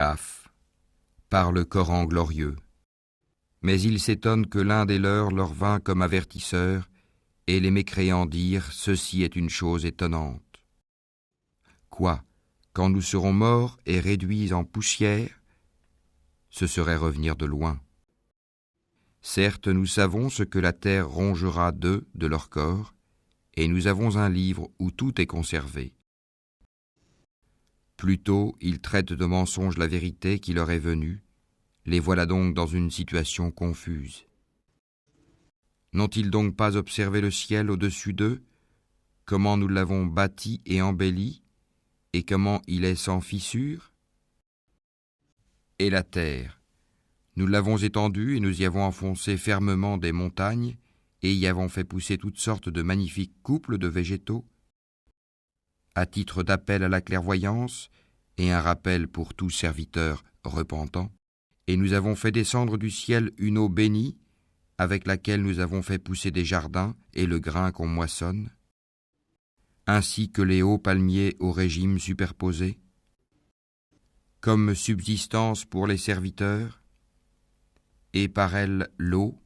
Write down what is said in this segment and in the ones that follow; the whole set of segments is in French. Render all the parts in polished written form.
Af, par le Coran glorieux. Mais ils s'étonnent que l'un des leurs leur vint comme avertisseur, et les mécréants dirent « Ceci est une chose étonnante. » Quoi, quand nous serons morts et réduits en poussière, ce serait revenir de loin. Certes, nous savons ce que la terre rongera d'eux, de leur corps, et nous avons un livre où tout est conservé. Plutôt, ils traitent de mensonge la vérité qui leur est venue, les voilà donc dans une situation confuse. N'ont-ils donc pas observé le ciel au-dessus d'eux, comment nous l'avons bâti et embelli, et comment il est sans fissure? Et la terre, nous l'avons étendue et nous y avons enfoncé fermement des montagnes, et y avons fait pousser toutes sortes de magnifiques couples de végétaux, à titre d'appel à la clairvoyance et un rappel pour tout serviteur repentant. Et nous avons fait descendre du ciel une eau bénie, avec laquelle nous avons fait pousser des jardins et le grain qu'on moissonne, ainsi que les hauts palmiers au régime superposé, comme subsistance pour les serviteurs, et par elle l'eau,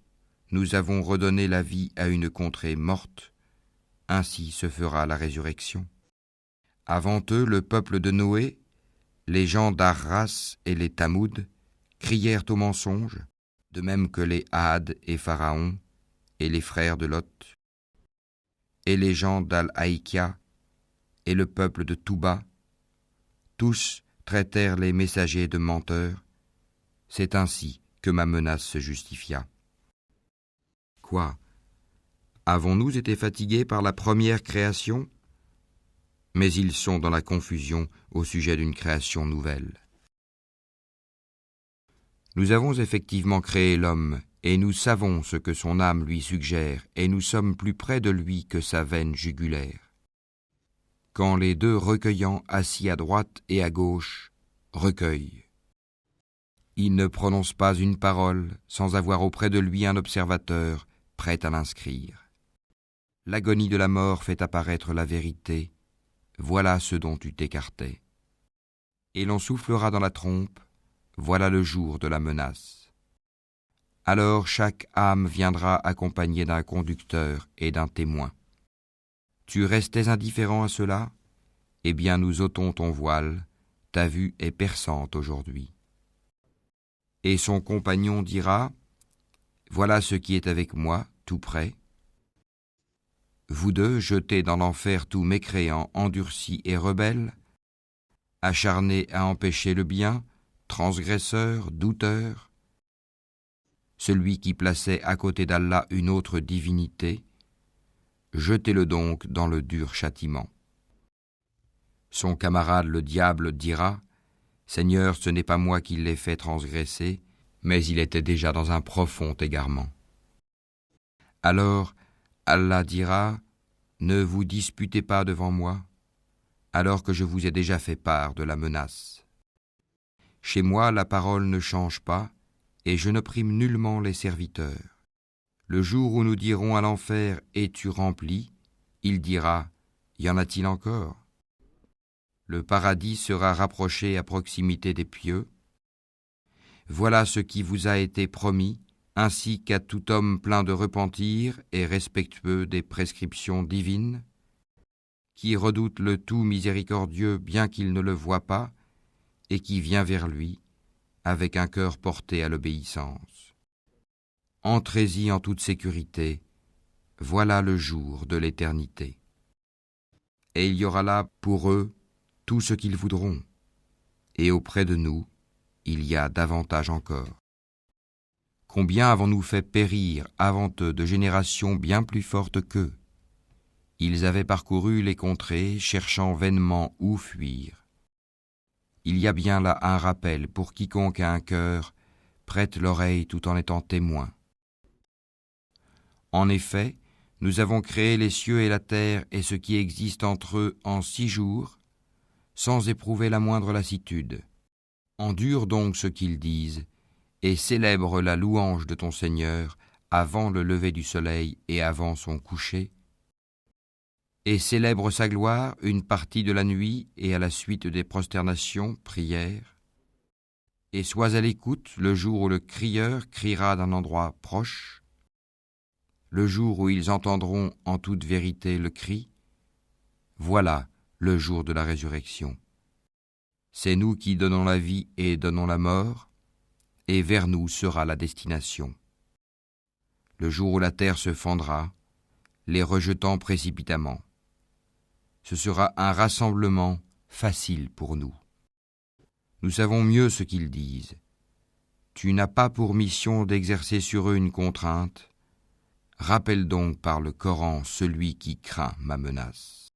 nous avons redonné la vie à une contrée morte, ainsi se fera la résurrection. Avant eux, le peuple de Noé, les gens d'Arras et les Tamoud, crièrent au mensonge, de même que les Had et Pharaon, et les frères de Lot, et les gens d'Al-Haïkia, et le peuple de Touba, tous traitèrent les messagers de menteurs. C'est ainsi que ma menace se justifia. Quoi? Avons-nous été fatigués par la première création? Mais ils sont dans la confusion au sujet d'une création nouvelle. Nous avons effectivement créé l'homme, et nous savons ce que son âme lui suggère, et nous sommes plus près de lui que sa veine jugulaire. Quand les deux recueillants, assis à droite et à gauche, recueillent, il ne prononce pas une parole sans avoir auprès de lui un observateur prêt à l'inscrire. L'agonie de la mort fait apparaître la vérité. Voilà ce dont tu t'écartais. Et l'on soufflera dans la trompe. Voilà le jour de la menace. Alors chaque âme viendra accompagnée d'un conducteur et d'un témoin. Tu restais indifférent à cela? Eh bien nous ôtons ton voile, ta vue est perçante aujourd'hui. Et son compagnon dira, voilà ce qui est avec moi, tout près. Vous deux, jetés dans l'enfer tout mécréants, endurcis et rebelles, acharnés à empêcher le bien, transgresseur, douteur, celui qui plaçait à côté d'Allah une autre divinité, jetez-le donc dans le dur châtiment. Son camarade le diable dira, Seigneur, ce n'est pas moi qui l'ai fait transgresser, mais il était déjà dans un profond égarement. Alors Allah dira, ne vous disputez pas devant moi, alors que je vous ai déjà fait part de la menace. Chez moi, la parole ne change pas, et je n'opprime nullement les serviteurs. Le jour où nous dirons à l'enfer « Es-tu rempli ?» il dira « Y en a-t-il encore ?» Le paradis sera rapproché à proximité des pieux. Voilà ce qui vous a été promis, ainsi qu'à tout homme plein de repentir et respectueux des prescriptions divines, qui redoute le tout miséricordieux bien qu'il ne le voie pas, et qui vient vers lui, avec un cœur porté à l'obéissance. Entrez-y en toute sécurité, voilà le jour de l'éternité. Et il y aura là pour eux tout ce qu'ils voudront, et auprès de nous, il y a davantage encore. Combien avons-nous fait périr avant eux de générations bien plus fortes qu'eux? Ils avaient parcouru les contrées, cherchant vainement où fuir. Il y a bien là un rappel pour quiconque a un cœur, prête l'oreille tout en étant témoin. En effet, nous avons créé les cieux et la terre et ce qui existe entre eux en 6 jours, sans éprouver la moindre lassitude. Endure donc ce qu'ils disent, et célèbre la louange de ton Seigneur avant le lever du soleil et avant son coucher, et célèbre sa gloire une partie de la nuit et à la suite des prosternations, prières, Et sois à l'écoute le jour où le crieur criera d'un endroit proche, le jour où ils entendront en toute vérité le cri. Voilà le jour de la résurrection. C'est nous qui donnons la vie et donnons la mort, et vers nous sera la destination. Le jour où la terre se fendra, les rejetant précipitamment. Ce sera un rassemblement facile pour nous. Nous savons mieux ce qu'ils disent. Tu n'as pas pour mission d'exercer sur eux une contrainte. Rappelle donc par le Coran celui qui craint ma menace.